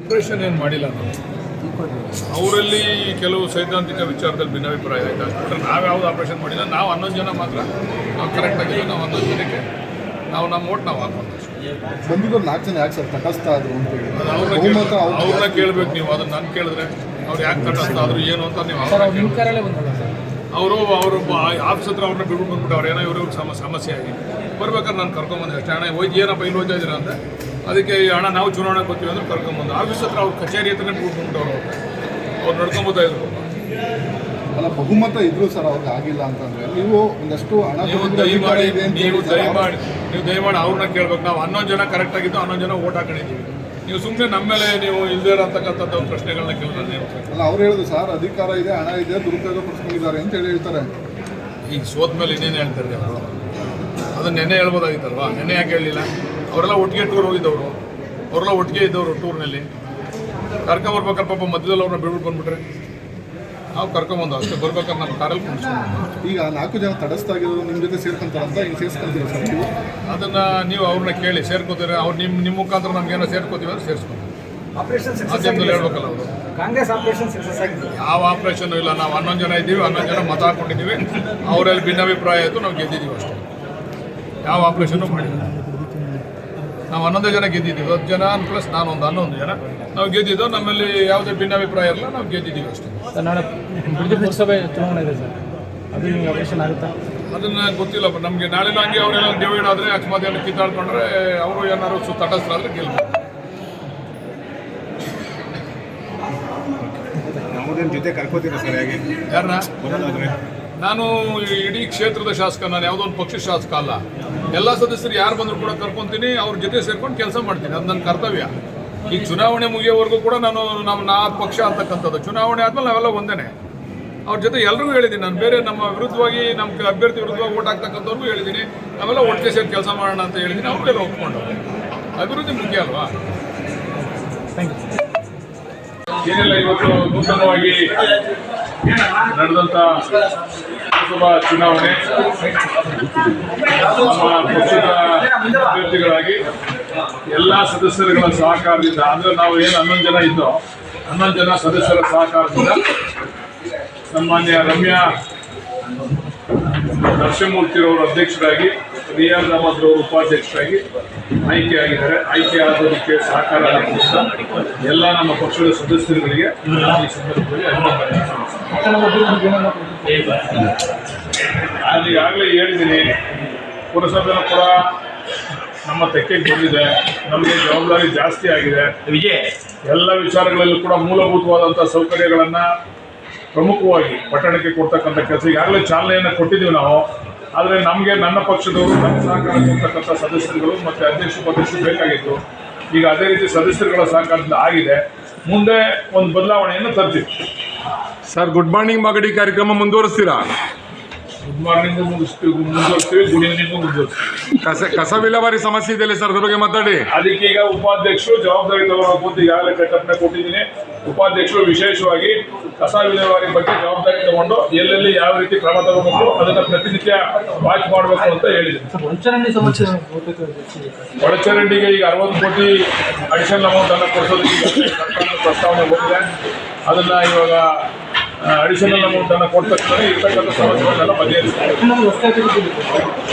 Operation ಏನು ಮಾಡಿಲ್ಲ ನಾವು. ಅವರಲ್ಲಿ ಕೆಲವು ಸೈದ್ಧಾಂತಿಕ ವಿಚಾರದಲ್ಲಿ ಭಿನ್ನಾಭಿಪ್ರಾಯ ಆಯ್ತು. ನಾವು ಯಾವುದು ಆಪರೇಷನ್ ಮಾಡಿಲ್ಲ. ನಾವು 11 ಜನ ಮಾತ್ರ ನಾವು ಕರೆಕ್ಟಾಗಿಲ್ಲ. ನಾವು 11 ಜನಕ್ಕೆ ನಾವು ನಮ್ಮ ಓಟ್ ನಾವು ಹಾಕೊಂಡು ಬಂದಿದ್ದು 4 ಜನ ಯಾಕೆ ಸರ್ ತಟಸ್ಥ ಆದರು ಅಂತ ಹೇಳಿ ಅವ್ರನ್ನ ಕೇಳಬೇಕು ನೀವು. ಅದನ್ನು ನಾನು ಕೇಳಿದ್ರೆ ಅವ್ರು ಯಾಕೆ ತಟಸ್ಥ ಆದರು ಏನು ಅಂತ ನೀವು ಅವರು ಆಫೀಸ್ ಹತ್ರ ಅವ್ರನ್ನ ಬಿಟ್ಬಿಟ್ಟು ಬಂದ್ಬಿಟ್ಟು ಅವ್ರು ಏನೋ ಇವ್ರಿಗೆ ಸಮಸ್ಯೆ ಆಗಿ ಬರ್ಬೇಕಾದ್ರೆ ನಾನು ಕರ್ಕೊಂಬಂದೆ ಅಷ್ಟೇ. ಅಣ್ಣ ಏನಪ್ಪ ಇಲ್ಲಿ ಹೋಗ್ತಾ ಇದ್ದೀರಾ ಅಂತ. ಅದಕ್ಕೆ ಅಣ್ಣ ನಾವು ಚುನಾವಣೆ ಗೊತ್ತೀವಿ ಅಂದ್ರೆ ಕರ್ಕೊಂಬಂದು ಆಫೀಸ್ ಹತ್ರ ಅವ್ರ ಕಚೇರಿ ಹತ್ರನೇ ಬಿಟ್ಬಿಟ್ಟು ಅವ್ರು ನಡ್ಕೊಂಬೋತಾ ಇದ್ರು. ಅಲ್ಲ ಬಹುಮತ ಇದ್ರು ಸರ್ ಅವ್ರಿಗೆ ಆಗಿಲ್ಲ ಅಂತಂದ್ರೆ ನೀವು ಒಂದಷ್ಟು ಹಣ ನೀವು ದಯಮಾಡಿ ಅವ್ರನ್ನ ಕೇಳ್ಬೇಕು. ನಾವು 11 ಜನ ಕರೆಕ್ಟ್ ಆಗಿದ್ದು 11 ಜನ ಓಟ್ ಹಾಕೊಂಡಿದ್ದೀವಿ. ನೀವು ಸುಮ್ಮನೆ ನಮ್ಮ ಮೇಲೆ ನೀವು ಇಲ್ಲದೇ ಇರತಕ್ಕಂಥದ್ದು ಪ್ರಶ್ನೆಗಳನ್ನ ಕೇಳಿದ್ರೆ ನೀವು ಅಲ್ಲ ಅವ್ರು ಹೇಳುದು ಸರ್ ಅಧಿಕಾರ ಇದೆ ಹಣ ಇದೆ ದುರುಪಯೋಗ ಪಡಿಸ್ಕೊಂಡಿದ್ದಾರೆ ಅಂತ ಹೇಳ್ತಾರೆ. ಈಗ ಸೋತ ಮೇಲೆ ಇನ್ನೇನು ಹೇಳ್ತಾರೆ ಅವರು. ಅದನ್ನ ನೆನ್ನೆ ಹೇಳ್ಬೋದಾಗಿತ್ತಲ್ವಾ. ನೆನ್ನೆ ಯಾಕೆ ಹೇಳಲಿಲ್ಲ? ಅವರೆಲ್ಲ ಒಟ್ಟಿಗೆ ಟೂರ್ ಹೋಗಿದ್ದವರು. ಅವರೆಲ್ಲ ಒಟ್ಟಿಗೆ ಇದ್ದವರು ಟೂರ್ನಲ್ಲಿ. ಕರ್ಕೊಂಬರ್ಬೇಕಾದ್ರೆ ಪಾಪ ಮಧ್ಯದಲ್ಲಿ ಅವ್ರನ್ನ ಬಿಡ್ಬಿಟ್ಟು ಬಂದ್ಬಿಟ್ರೆ ನಾವು ಕರ್ಕೊಂಬಂದು ಅಷ್ಟೇ. ಬರ್ಬೇಕಾದ್ರೆ ನಮ್ಮ ಕಾರಲ್ಲಿ ಕುಣಿಸ್ಕೊಂಡು ಈಗ 4 ಜನ ತಟಸ್ಥ ಆಗಿರೋದು ನಿಮ್ಮ ಜೊತೆ ಸೇರ್ಕೊಂತಾರಂತ ಹಿಂಗೆ ಸೇರ್ಸ್ಕೊಂತೀರ ಸರ್ ನೀವು? ಅದನ್ನು ನೀವು ಅವ್ರನ್ನ ಕೇಳಿ ಸೇರ್ಕೋತೀರ. ಅವ್ರು ನಿಮ್ಮ ಮುಖಾಂತರ ನಮ್ಗೇನೋ ಸೇರ್ಕೋತೀವಿ ಅಂದ್ರೆ ಸೇರಿಸ್ಕೊಂಡು ಮಾಧ್ಯಮದಲ್ಲಿ ಹೇಳ್ಬೇಕಲ್ಲ ಅವರು. ಕಾಂಗ್ರೆಸ್ ಆಪರೇಷನ್ ಸಕ್ಸಸ್ ಆಗಿದೆ. ಯಾವ ಆಪರೇಷನ್ ಇಲ್ಲ. ನಾವು 11 ಜನ ಇದ್ದೀವಿ. 11 ಜನ ಮತ ಹಾಕೊಂಡಿದ್ದೀವಿ. ಅವರಲ್ಲಿ ಭಿನ್ನಾಭಿಪ್ರಾಯ ಆಯಿತು. ನಾವು ಗೆದ್ದಿದ್ದೀವಿ ಅಷ್ಟೇ. ಯಾವ ಆಪರೇಷನ್ನು ಮಾಡಿಲ್ಲ. ನಾವು 11 ಜನ ಗೆದ್ದಿದ್ದೀವಿ. 10 ಜನ ಪ್ಲಸ್ ನಾನೊಂದು 11 ಜನ ನಾವು ಗೆದ್ದಿದ್ದು. ನಮ್ಮಲ್ಲಿ ಯಾವುದೇ ಭಿನ್ನಾಭಿಪ್ರಾಯ ಇರಲ್ಲ. ನಾವು ಗೆದ್ದಿದ್ದೀವಿ ಅಷ್ಟೇ. ನಾಳೆ ಲೋಕಸಭೆ ಚುನಾವಣೆ ಇದೆ ಸರ್, ಅದು ನಿಮಗೆ ಆಪರೇಷನ್ ಆಗುತ್ತಾ? ಅದನ್ನು ಗೊತ್ತಿಲ್ಲಪ್ಪ ನಮಗೆ. ನಾಳೆ ಹಂಗೆ ಅವರೆಲ್ಲ ಡಿವೈಡ್ ಆದರೆ ಅಕಸ್ಮಾತ್ ಎಲ್ಲ ಕಿತ್ತಾಡ್ಕೊಂಡ್ರೆ ಅವರು ಏನಾದ್ರು ತಟಸ್ಥರಾದರೆ ಗೆಲ್ಬೇಕು. ಜೊತೆ ಕರ್ಕೋತೀರಾ ಸರ್? ಹೇಗೆ ಯಾರನ್ನ? ನಾನು ಇಡೀ ಕ್ಷೇತ್ರದ ಶಾಸಕ. ನಾನು ಯಾವುದೋ ಒಂದು ಪಕ್ಷ ಶಾಸಕ ಅಲ್ಲ. ಎಲ್ಲ ಸದಸ್ಯರು ಯಾರು ಬಂದರೂ ಕೂಡ ಕರ್ಕೊತೀನಿ. ಅವ್ರ ಜೊತೆ ಸೇರ್ಕೊಂಡು ಕೆಲಸ ಮಾಡ್ತೀನಿ. ಅದು ನನ್ನ ಕರ್ತವ್ಯ. ಈಗ ಚುನಾವಣೆ ಮುಗಿಯೋವರೆಗೂ ಕೂಡ ನಾ ಪಕ್ಷ ಅಂತಕ್ಕಂಥದ್ದು. ಚುನಾವಣೆ ಆದಮೇಲೆ ನಾವೆಲ್ಲ ಒಂದೇ. ಅವ್ರ ಜೊತೆ ಎಲ್ರಿಗೂ ಹೇಳಿದ್ದೀನಿ. ನಾನು ಬೇರೆ ನಮ್ಮ ವಿರುದ್ಧವಾಗಿ ನಮ್ಮ ಅಭ್ಯರ್ಥಿ ವಿರುದ್ಧವಾಗಿ ಓಟ್ ಹಾಕ್ತಕ್ಕಂಥವ್ರಿಗೂ ಹೇಳಿದ್ದೀನಿ. ನಾವೆಲ್ಲ ಒಟ್ಟಿಗೆ ಸೇರಿ ಕೆಲಸ ಮಾಡೋಣ ಅಂತ ಹೇಳಿದ್ದೀನಿ. ಅವ್ರಿಗೆಲ್ಲ ಒಪ್ಕೊಂಡು. ಅಭಿವೃದ್ಧಿ ಮುಖ್ಯ ಅಲ್ವಾ? ಏನಿಲ್ಲ, ಇವತ್ತು ನೂತನವಾಗಿ ನಡೆದಂಥ ಲೋಕಸಭಾ ಚುನಾವಣೆ ನಮ್ಮ ಪಕ್ಷದ ಅಭ್ಯರ್ಥಿಗಳಾಗಿ ಎಲ್ಲ ಸದಸ್ಯರುಗಳ ಸಹಕಾರದಿಂದ, ಅಂದರೆ ನಾವು ಏನು 11 ಜನ ಇದ್ದೋ 11 ಜನ ಸದಸ್ಯರ ಸಹಕಾರದಿಂದ ಸನ್ಮಾನ್ಯ ರಮ್ಯಾ ನರಸಿಂಹಮೂರ್ತಿರವರು ಅಧ್ಯಕ್ಷರಾಗಿ, ರಿಯಾಜ್ ಅಹಮದ್ ಅವರು ಉಪಾಧ್ಯಕ್ಷರಾಗಿ ಆಯ್ಕೆಯಾಗಿದ್ದಾರೆ. ಆಯ್ಕೆಯಾಗೋದಕ್ಕೆ ಸಹಕಾರ ನೀಡಿದ ಎಲ್ಲ ನಮ್ಮ ಪಕ್ಷದ ಸದಸ್ಯರುಗಳಿಗೆ ಈ ಸಂದರ್ಭದಲ್ಲಿ ಅಭಿನಂದನೆ. ನಾನು ಈಗಾಗಲೇ ಹೇಳಿದ್ದೀನಿ, ಪುರಸಭೆಯೂ ಕೂಡ ನಮ್ಮ ತೆಕ್ಕೆಗೆ ಬಂದಿದೆ. ನಮಗೆ ಜವಾಬ್ದಾರಿ ಜಾಸ್ತಿ ಆಗಿದೆ. ಎಲ್ಲ ವಿಚಾರಗಳಲ್ಲೂ ಕೂಡ ಮೂಲಭೂತವಾದಂಥ ಸೌಕರ್ಯಗಳನ್ನು ಪ್ರಮುಖವಾಗಿ ಪಟ್ಟಣಕ್ಕೆ ಕೊಡ್ತಕ್ಕಂಥ ಕೆಲಸ ಈಗಾಗಲೇ ಚಾಲನೆಯನ್ನು ಕೊಟ್ಟಿದ್ದೀವಿ ನಾವು. ಆದರೆ ನಮಗೆ ನನ್ನ ಪಕ್ಷದವರು ನಮ್ಮ ಸಹಕಾರ ಕೊಡ್ತಕ್ಕಂಥ ಸದಸ್ಯರುಗಳು ಮತ್ತು ಅಧ್ಯಕ್ಷ ಉಪಾಧ್ಯಕ್ಷರು ಬೇಕಾಗಿತ್ತು. ಈಗ ಅದೇ ರೀತಿ ಸದಸ್ಯರುಗಳ ಸಹಕಾರದಿಂದ ಆಗಿದೆ. ಮುಂದೆ ಒಂದು ಬದಲಾವಣೆಯನ್ನು ತರ್ತೀವಿ. ಸರ್, ಗುಡ್ ಮಾರ್ನಿಂಗ್ ಮಾಗಡಿ ಕಾರ್ಯಕ್ರಮ ಮುಂದುವರಿಸ್ತೀರಾ? ಗುಡ್ ಮಾರ್ನಿಂಗ್ ಮುಂದುವರಿಸ್ತೀವಿ, ಗುಡ್ ಈವ್ನಿಂಗ್ ಮುಂದುವರಿಸ್ತೀವಿ. ಕಸ ವಿಲೇವಾರಿ ಸಮಸ್ಯೆ ಇದೆಯಲ್ಲ ಸರ್, ಅದ್ರ ಬಗ್ಗೆ ಮಾತಾಡಿ. ಅದಕ್ಕೆ ಈಗ ಉಪಾಧ್ಯಕ್ಷರು ಜವಾಬ್ದಾರಿ ತಗೋಬೇಕು ಅಂತ ಈಗಾಗಲೇ ಕಟ್ಟಪ್ಪಣೆ ಕೊಟ್ಟಿದ್ದೀನಿ. ಉಪಾಧ್ಯಕ್ಷರು ವಿಶೇಷವಾಗಿ ಕಸ ವಿಲೇವಾರಿ ಬಗ್ಗೆ ಜವಾಬ್ದಾರಿ ತಗೊಂಡು ಎಲ್ಲೆಲ್ಲಿ ಯಾವ ರೀತಿ ಕ್ರಮ ತಗೋಬೇಕು ಅದನ್ನು ಪ್ರತಿನಿತ್ಯ ವಾಚ್ ಮಾಡಬೇಕು ಅಂತ ಹೇಳಿದ್ದೀನಿ. ಒಳಚರಂಡಿಗೆ ಈಗ 60 ಕೋಟಿ ಅಡಿಷನಲ್ ಅಮೌಂಟನ್ನು ಕೊಡಿಸೋದಕ್ಕೆ ಸರ್ಕಾರದ ಪ್ರಸ್ತಾವನೆ ಹೋಗಿದೆ. ಅದನ್ನು ಇವಾಗ ಅಡಿಷನಲ್ ಅಮೌಂಟನ್ನು ಕೊಡ್ತಕ್ಕಂಥ ಇರ್ತಕ್ಕಂಥ ಸಮಸ್ಯೆಗಳನ್ನೆಲ್ಲ ಬಗೆಹರಿಸ್ತಾರೆ.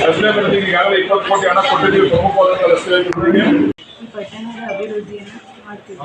ರಸ್ತೆ ಅಭಿವೃದ್ಧಿಗೆ ಈಗಾಗಲೇ 20 ಕೋಟಿ ಹಣ ಕೊಟ್ಟಿದ್ದೀವಿ. ಪ್ರಮುಖವಾದಂಥ ರಸ್ತೆ ಅಭಿವೃದ್ಧಿಗೆ ಪಟ್ಟಣದ ಅಭಿವೃದ್ಧಿಯನ್ನು ಮಾಡ್ತೀವಿ.